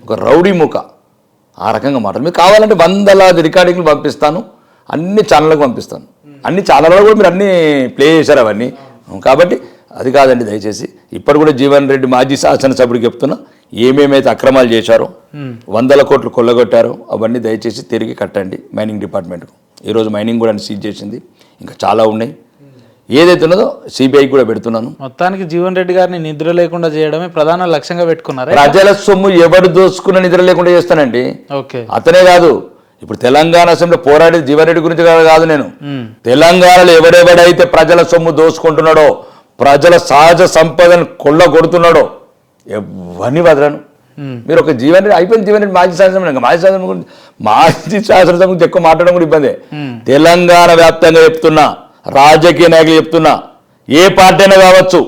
ఒక రౌడీ ముఖ ఆ రకంగా మాట్లాడు. మీకు కావాలంటే వందలాది రికార్డింగ్లు పంపిస్తాను, అన్ని ఛానళ్ళకు పంపిస్తాను. అన్ని ఛానళ్ళలో కూడా మీరు అన్నీ ప్లే చేశారు అవన్నీ. కాబట్టి అది కాదండి, దయచేసి ఇప్పటి కూడా జీవన్ రెడ్డి మాజీ శాసనసభ్యుడికి చెప్తున్నా, ఏమేమైతే అక్రమాలు చేశారో, 100 కోట్లు కొల్లగొట్టారో అవన్నీ దయచేసి తిరిగి కట్టండి మైనింగ్ డిపార్ట్మెంట్కు. ఈరోజు మైనింగ్ కూడా సీజ్ చేసింది, ఇంకా చాలా ఉన్నాయి. ఏదైతే ఉన్నదో సిబిఐకి కూడా పెడుతున్నాను. మొత్తానికి జీవన్ రెడ్డి గారిని నిద్ర లేకుండా చేయడమే ప్రధాన లక్ష్యంగా పెట్టుకున్నారు. ప్రజల సొమ్ము ఎవడు దోసుకున్న నిద్ర లేకుండా చేస్తానండి. ఓకే, అతనే కాదు, ఇప్పుడు తెలంగాణ అసెంబ్లీలో పోరాడేది జీవన్ రెడ్డి గురించి కాదు నేను. తెలంగాణలో ఎవడెవడైతే ప్రజల సొమ్ము దోసుకుంటున్నాడో, ప్రజల సహజ సంపదను కొల్ల కొడుతున్నాడో ఎవరిని వదలను. మీరు ఒక జీవన్ రెడ్డి అయిపోయింది, జీవన్ రెడ్డి మాజీ శాసనసభ్యుడు, మాజీ శాసనసభ గురించి ఎక్కువ మాట్లాడడం కూడా ఇబ్బంది. తెలంగాణ వ్యాప్తంగా చెప్తున్నా, రాజకీయ నాయకులు చెప్తున్నా, ఏ పార్టీ అయినా కావచ్చు,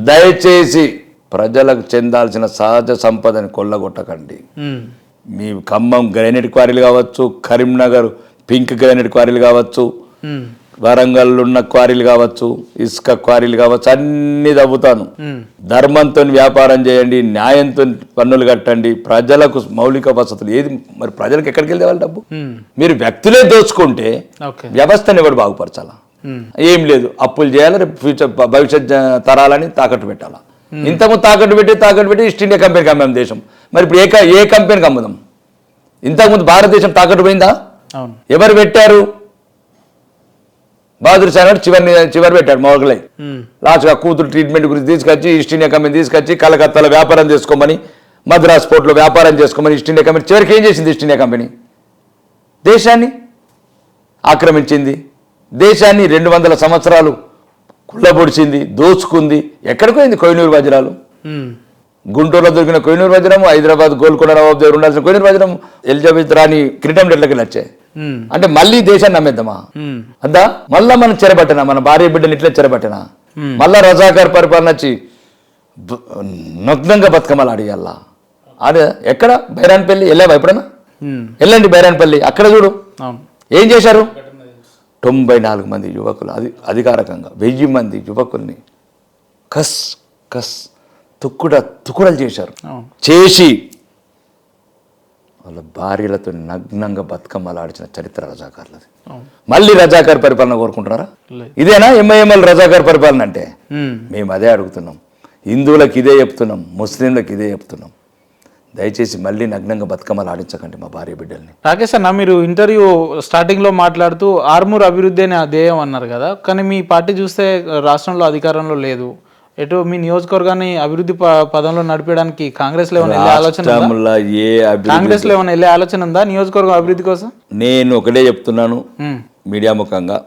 దయచేసి ప్రజలకు చెందాల్సిన సహజ సంపదని కొల్లగొట్టకండి. మీ ఖమ్మం గ్రానైట్ క్వారీలు కావచ్చు, కరీంనగర్ పింక్ గ్రానైట్ క్వారీలు కావచ్చు, వరంగల్ ఉన్న క్వారీలు కావచ్చు, ఇసుక క్వారీలు కావచ్చు, అన్ని తవ్వుతాను. ధర్మంతో వ్యాపారం చేయండి, న్యాయంతో పన్నులు కట్టండి, ప్రజలకు మౌలిక వసతులు ఏది మరి ప్రజలకు ఎక్కడికి వెళ్తే వాళ్ళ డబ్బు? మీరు వ్యక్తులే దోచుకుంటే వ్యవస్థను ఎవడు బాగుపరచాలా? ఏం లేదు, అప్పులు చేయాలి, రేపు ఫ్యూచర్ భవిష్యత్ తరాలని తాకట్టు పెట్టాలా. ఇంతకుముందు తాకట్టు పెట్టి ఈస్ట్ ఇండియా కంపెనీకి అమ్మాం దేశం. మరి ఇప్పుడు ఏ కంపెనీకి అమ్ముదాం? ఇంతకుముందు భారతదేశం తాకట్టు పోయిందా? ఎవరు పెట్టారు? బహదూర్ షా గారు చివరి పెట్టాడు మొగలై. లాస్ట్గా కూతురు ట్రీట్మెంట్ గురించి తీసుకొచ్చి ఈస్ట్ ఇండియా కంపెనీ తీసుకొచ్చి కలకత్తాలో వ్యాపారం చేసుకోమని, మద్రాస్ పోర్ట్లో వ్యాపారం చేసుకోమని ఈస్ట్ ఇండియా కంపెనీ చివరికి ఏం చేసింది? ఈస్ట్ ఇండియా కంపెనీ దేశాన్ని ఆక్రమించింది, దేశాన్ని 200 సంవత్సరాలు కుళ్ళబొడిచింది, దోచుకుంది. ఎక్కడికి పోయింది కోహినూరు వజ్రాలు? గుంటూరులో దొరికిన కోహినూరు వజ్రం, హైదరాబాద్ గోల్కొండ నవాబ్ దగ్గర ఉండాల్సిన కోహినూరు వజ్రం, ఎలిజబెత్ రాణి కిరీటం ఎట్లకి వచ్చాయి. అంటే మళ్ళీ దేశాన్ని నమ్మేద్దామా? అద్దా మళ్ళా మనం చెరబట్టినా, మన భార్య బిడ్డలు ఇట్లా చెరబట్టినా, మళ్ళా రజాకార్ పరిపాలన వచ్చి నగ్నంగా బతుకమ్మలు ఆడియాలా? ఆడే ఎక్కడ? బైరాన్పల్లి వెళ్ళావా ఎప్పుడన్నా? వెళ్ళండి బైరాన్పల్లి, అక్కడ చూడు ఏం చేశారు. 94 మంది యువకులు అధికారికంగా 1000 మంది యువకుల్ని తుక్కుడలు చేశారు. చేసి వాళ్ళ భార్యలతో నగ్నంగా బతుకమ్మలు ఆడిచిన చరిత్ర రజాకార్లది. మళ్ళీ రజాకార్ పరిపాలన కోరుకుంటున్నారా? ఇదేనా ఎంఐఎంఎల్ రజాకార్ పరిపాలన అంటే? మేము అదే అడుగుతున్నాం. హిందువులకు ఇదే చెప్తున్నాం, ముస్లింలకు ఇదే చెప్తున్నాం. దయచేసి మళ్ళీ నగ్నంగా బతుకమ్మలు ఆడించకండి మా భార్య బిడ్డల్ని. రాకేష్ అన్న, మీరు ఇంటర్వ్యూ స్టార్టింగ్లో మాట్లాడుతూ ఆర్మూర్ అభివృద్ధి అనే ధ్యేయం అన్నారు కదా, కానీ మీ పార్టీ చూస్తే రాష్ట్రంలో అధికారంలో లేదు. ఎటు మీ నియోజకవర్గాన్ని అభివృద్ధి పదంలో నడిపేయడానికి కాంగ్రెస్లో ఏమైనా వెళ్ళే ఆలోచన ఉందా నియోజకవర్గం అభివృద్ధి కోసం? నేను ఒకటే చెప్తున్నాను మీడియా ముఖంగా,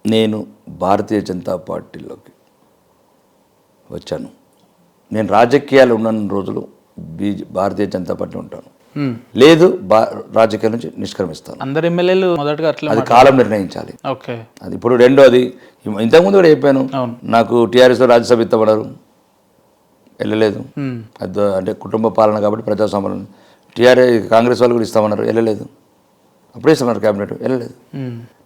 నేను భారతీయ జనతా పార్టీలోకి వచ్చాను. నేను రాజకీయాలు ఉన్న రోజులు భారతీయ జనతా పార్టీ ఉంటాను, లేదు రాజకీయాల నుంచి నిష్క్రమిస్తాను. అందరు ఎమ్మెల్యేలు మొదటగా అట్లా, అది కాలం నిర్ణయించాలి. అది ఇప్పుడు రెండోది, ఇంతకుముందు కూడా చెప్పాను, నాకు టీఆర్ఎస్లో రాజ్యసభ ఇస్తామన్నారు, వెళ్ళలేదు. అది అంటే కుటుంబ పాలన కాబట్టి ప్రజాస్వామ్యం. కాంగ్రెస్ వాళ్ళు కూడా ఇస్తామన్నారు, వెళ్ళలేదు. అప్పుడే ఇస్తామన్నారు క్యాబినెట్, వెళ్ళలేదు.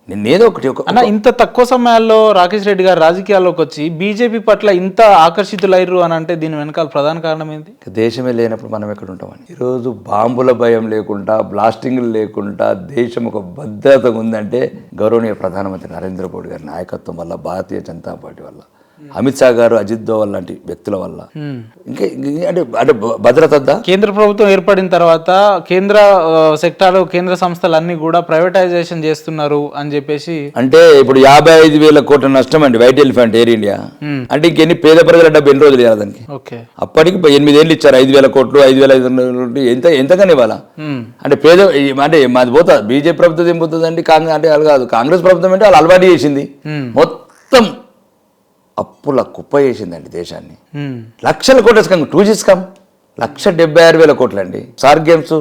నేనేదో ఒకటి అన్న, ఇంత తక్కువ సమయాల్లో రాకేష్ రెడ్డి గారు రాజకీయాల్లోకి వచ్చి బీజేపీ పట్ల ఇంత ఆకర్షితులయ్యారు అని అంటే దీని వెనకాల ప్రధాన కారణం ఏంటి? దేశమే లేనప్పుడు మనం ఎక్కడ ఉంటామని. ఈరోజు బాంబుల భయం లేకుండా, బ్లాస్టింగ్లు లేకుండా దేశం ఒక భద్రత ఉందంటే గౌరవనీయ ప్రధానమంత్రి నరేంద్ర మోడీ గారి నాయకత్వం వల్ల, భారతీయ జనతా పార్టీ వల్ల, అమిత్ షా గారు, అజిత్ దోవల్ లాంటి వ్యక్తుల వల్ల. ఇంకా అంటే భద్రత. కేంద్ర ప్రభుత్వం ఏర్పడిన తర్వాత కేంద్ర సెక్టార్, కేంద్ర సంస్థలు అన్ని కూడా ప్రైవేటైజేషన్ చేస్తున్నారు అని చెప్పేసి, అంటే ఇప్పుడు 55,000 కోట్ల నష్టం అండి వైట్ ఎలిఫెంట్ ఎయిర్ ఇండియా అంటే. ఇంకెన్ని పేద ప్రజల డబ్బు ఎన్ని రోజులు ఇవ్వాలి దానికి? అప్పటికి 8 ఏళ్ళు ఇచ్చారు, 5,000 కోట్లు, 5,500 ఎంతగానే ఇవ్వాలా? అంటే అంటే మాది పోతా. బీజేపీ ప్రభుత్వం ఏం పోతుందండి, అంటే వాళ్ళు కాదు. కాంగ్రెస్ ప్రభుత్వం అంటే వాళ్ళు అలవాటు చేసింది, మొత్తం అప్పుల కుప్ప చేసిందండి దేశాన్ని. లక్షల కోట్ల స్కామ్, 2G స్కామ్ 176,000 కోట్లు అండి. సార్ గేమ్స్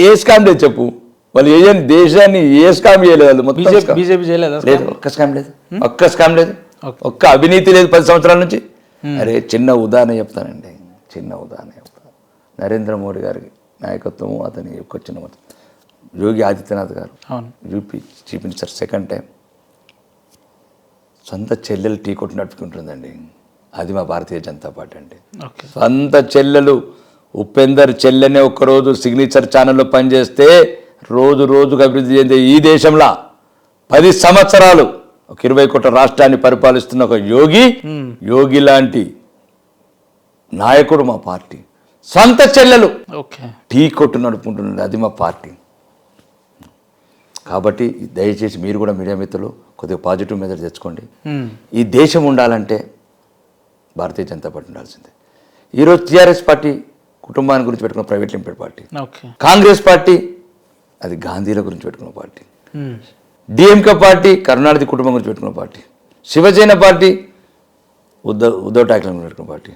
ఏ స్కామ్ లేదు చెప్పు. వాళ్ళు ఏం దేశాన్ని ఏ స్కామ్ చేయలేదు వాళ్ళు. బీజేపీ చేయలేదు, ఒక్క స్కామ్ లేదు, ఒక్క స్కామ్ లేదు, ఒక్క అవినీతి లేదు 10 సంవత్సరాల నుంచి. అరే చిన్న ఉదాహరణ చెప్తానండి, నరేంద్ర మోడీ గారి నాయకత్వము, అతని వచ్చిన యోగి ఆదిత్యనాథ్ గారు UP chief minister, second time సొంత చెల్లెలు టీ కొట్టు నడుపుకుంటుందండి. అది మా భారతీయ జనతా పార్టీ అంటే. సొంత చెల్లెలు ఉపేందర్ చెల్లెనే ఒక్కరోజు సిగ్నేచర్ ఛానల్లో పనిచేస్తే రోజు రోజుకు అభివృద్ధి చెందే ఈ దేశంలో 10 సంవత్సరాలు ఒక 20 కోట్ల రాష్ట్రాన్ని పరిపాలిస్తున్న ఒక యోగి లాంటి నాయకుడు మా పార్టీ. సొంత చెల్లెలు టీ కొట్టు నడుపుకుంటున్నది, అది మా పార్టీ. కాబట్టి దయచేసి మీరు కూడా మీడియా మిత్రులు కొద్దిగా పాజిటివ్ మెజర్ తెచ్చుకోండి. ఈ దేశం ఉండాలంటే భారతీయ జనతా పార్టీ ఉండాల్సిందే. ఈరోజు టీఆర్ఎస్ పార్టీ కుటుంబాన్ని గురించి పెట్టుకున్న private limited party, Congress party అది గాంధీల గురించి పెట్టుకున్న పార్టీ, డిఎంకే పార్టీ కరుణానిధి కుటుంబం గురించి పెట్టుకున్న పార్టీ, శివసేన పార్టీ ఉద్ధవ్ ఠాక్రే గురించి పెట్టుకున్న పార్టీ,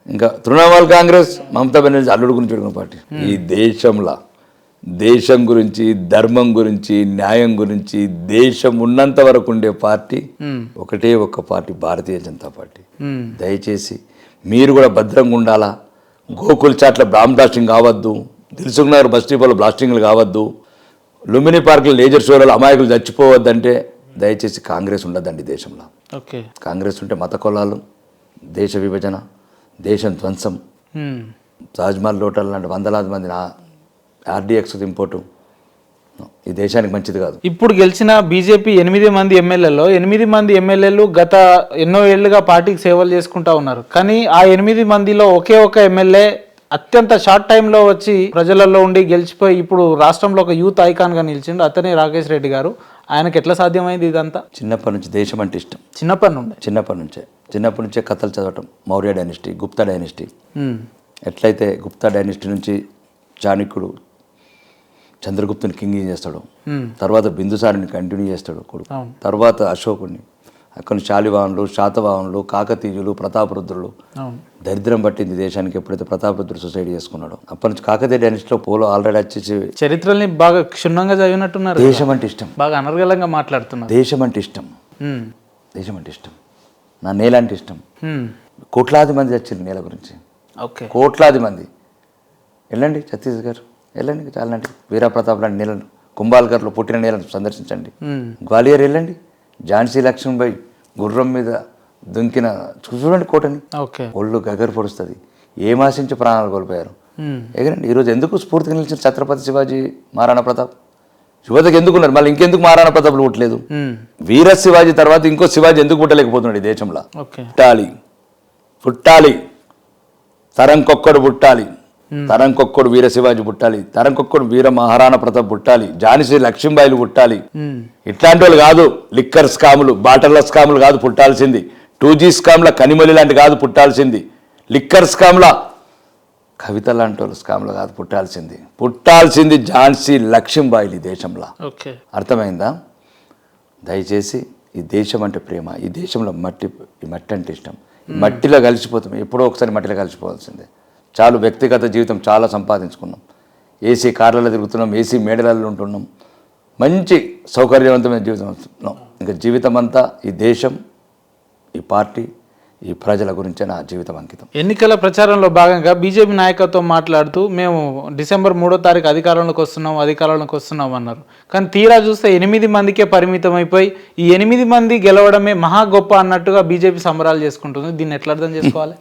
ఇంకా తృణమూల్ కాంగ్రెస్ మమతా బెనర్జీ అల్లుడు గురించి పెట్టుకున్న పార్టీ. ఈ దేశంలో దేశం గురించి, ధర్మం గురించి, న్యాయం గురించి దేశం ఉన్నంత వరకు ఉండే పార్టీ ఒకటే ఒక్క పార్టీ, భారతీయ జనతా పార్టీ. దయచేసి మీరు కూడా భద్రంగా ఉండాలా. గోకుల్ చాట్ల బాంబ్ బ్లాస్టింగ్ కావద్దు, దిల్సుఖ్ నగర్ బస్ డిపోలో బ్లాస్టింగ్లు కావద్దు, లుంబిని పార్కులు లేజర్ షోలలో అమాయకులు చచ్చిపోవద్దంటే దయచేసి కాంగ్రెస్ ఉండద్దండి దేశంలో. కాంగ్రెస్ ఉంటే మత కులాలు, దేశ విభజన, దేశం ధ్వంసం, తాజ్మహల్ హోటల్ లాంటి వందలాది మంది ఆర్డీఎక్స్ ఇంపోర్టు ఈ దేశానికి మంచిది కాదు. ఇప్పుడు గెలిచిన బీజేపీ 8 మంది ఎమ్మెల్యేలో 8 మంది ఎమ్మెల్యేలు గత ఎన్నో ఏళ్లుగా పార్టీకి సేవలు చేసుకుంటా ఉన్నారు. కానీ ఆ 8 మందిలో ఒకే ఒక ఎమ్మెల్యే అత్యంత షార్ట్ టైంలో వచ్చి ప్రజలలో ఉండి గెలిచిపోయి ఇప్పుడు రాష్ట్రంలో ఒక యూత్ ఐకాన్గా నిలిచిండు. అతనే రాకేష్ రెడ్డి గారు. ఆయనకు ఎట్లా సాధ్యమైంది ఇదంతా? చిన్నప్పటి నుంచి దేశం అంటే ఇష్టం. చిన్నప్పటి నుంచే కథలు చదవటం. మౌర్య డైనస్టీ, గుప్తా డైనస్టీ, ఎట్లయితే గుప్తా డైనస్టీ నుంచి చాణక్యుడు చంద్రగుప్తుని కింగ్ చేస్తాడు, తర్వాత బిందుసారిని కంటిన్యూ చేస్తాడు కొడుకు, తర్వాత అశోకుడిని, అక్కడ శాలివాహనులు, శాతవాహనులు, కాకతీయులు, ప్రతాపరుద్రులు. దరిద్రం పట్టింది దేశానికి ఎప్పుడైతే ప్రతాపరుద్రుడు సొసైటీ చేసుకున్నాడు. అప్పటి నుంచి కాకతీయ డైనస్టీలో పోలో ఆల్రెడీ వచ్చేసి చరిత్రని బాగా క్షుణ్ణంగా చదివినట్టున్నారు. దేశం అంటే ఇష్టం, బాగా అనర్గళంగా మాట్లాడుతున్నారు. దేశం అంటే ఇష్టం, దేశం అంటే ఇష్టం, నా నేల అంటే ఇష్టం. కోట్లాది మంది వచ్చింది నేల గురించి, కోట్లాది మంది. వెళ్ళండి ఛత్తీస్గఢ్, వెళ్ళండి చాలండి, వీరప్రతాప్ లాంటి నేలను, కుంభాల్గర్లో పుట్టిన నేలను సందర్శించండి. గ్వాలియర్ వెళ్ళండి, ఝాన్సీ లక్ష్మీబాయి గుర్రం మీద దుంకిన చూడండి కోటని, ఒళ్ళు గగరు పొడుస్తుంది. ఏం ఆశించి ప్రాణాలు కోల్పోయారు. ఎగరండి. ఈరోజు ఎందుకు స్ఫూర్తిగా నిలిచిన ఛత్రపతి శివాజీ, మహారాణా ప్రతాప్ యువతకు ఎందుకున్నారు? మళ్ళీ ఇంకెందుకు మహారాణా ప్రతాప్లు పుట్టలేదు? వీర శివాజీ తర్వాత ఇంకో శివాజీ ఎందుకు పుట్టలేకపోతున్నాడు ఈ దేశంలో? పుట్టాలి, తరంకొక్కడు పుట్టాలి, తరంకొక్కడు వీర శివాజీ పుట్టాలి, తరంకొక్కడు వీర మహారాణా ప్రతాప్ పుట్టాలి, ఝాన్సీ లక్ష్మీబాయిలు పుట్టాలి. ఇట్లాంటి వాళ్ళు కాదు లిక్కర్ స్కాములు, బాటర్ల స్కాములు కాదు పుట్టాల్సింది. 2G స్కామ్ల కనిమొలి లాంటి కాదు పుట్టాల్సింది. లిక్కర్ స్కామ్ల కవిత లాంటి వాళ్ళు స్కామ్లు కాదు పుట్టాల్సింది ఝాన్సీ లక్ష్మీబాయిలు ఈ దేశంలో. అర్థమైందా? దయచేసి ఈ దేశం అంటే ప్రేమ, ఈ దేశంలో ఈ మట్టి అంటే ఇష్టం. ఈ మట్టిలో కలిసిపోతాం, ఎప్పుడో ఒకసారి మట్టిలో కలిసిపోవాల్సిందే. చాలు వ్యక్తిగత జీవితం చాలా సంపాదించుకున్నాం, ఏసీ కార్లలో తిరుగుతున్నాం, ఏసీ మేడలలో ఉంటున్నాం, మంచి సౌకర్యవంతమైన జీవితం ఉంటున్నాం. ఇంకా జీవితం అంతా ఈ దేశం, ఈ పార్టీ, ఈ ప్రజల గురించే నా జీవితం అంకితం. ఎన్నికల ప్రచారంలో భాగంగా బీజేపీ నాయకత్వం మాట్లాడుతూ మేము డిసెంబర్ 3వ తారీఖు అధికారంలోకి వస్తున్నాం అన్నారు. కానీ తీరా చూస్తే 8 మందికే పరిమితం అయిపోయి ఈ 8 మంది గెలవడమే మహా గొప్ప అన్నట్టుగా బీజేపీ సంబరాలు చేసుకుంటుంది. దీన్ని ఎట్లా అర్థం చేసుకోవాలి?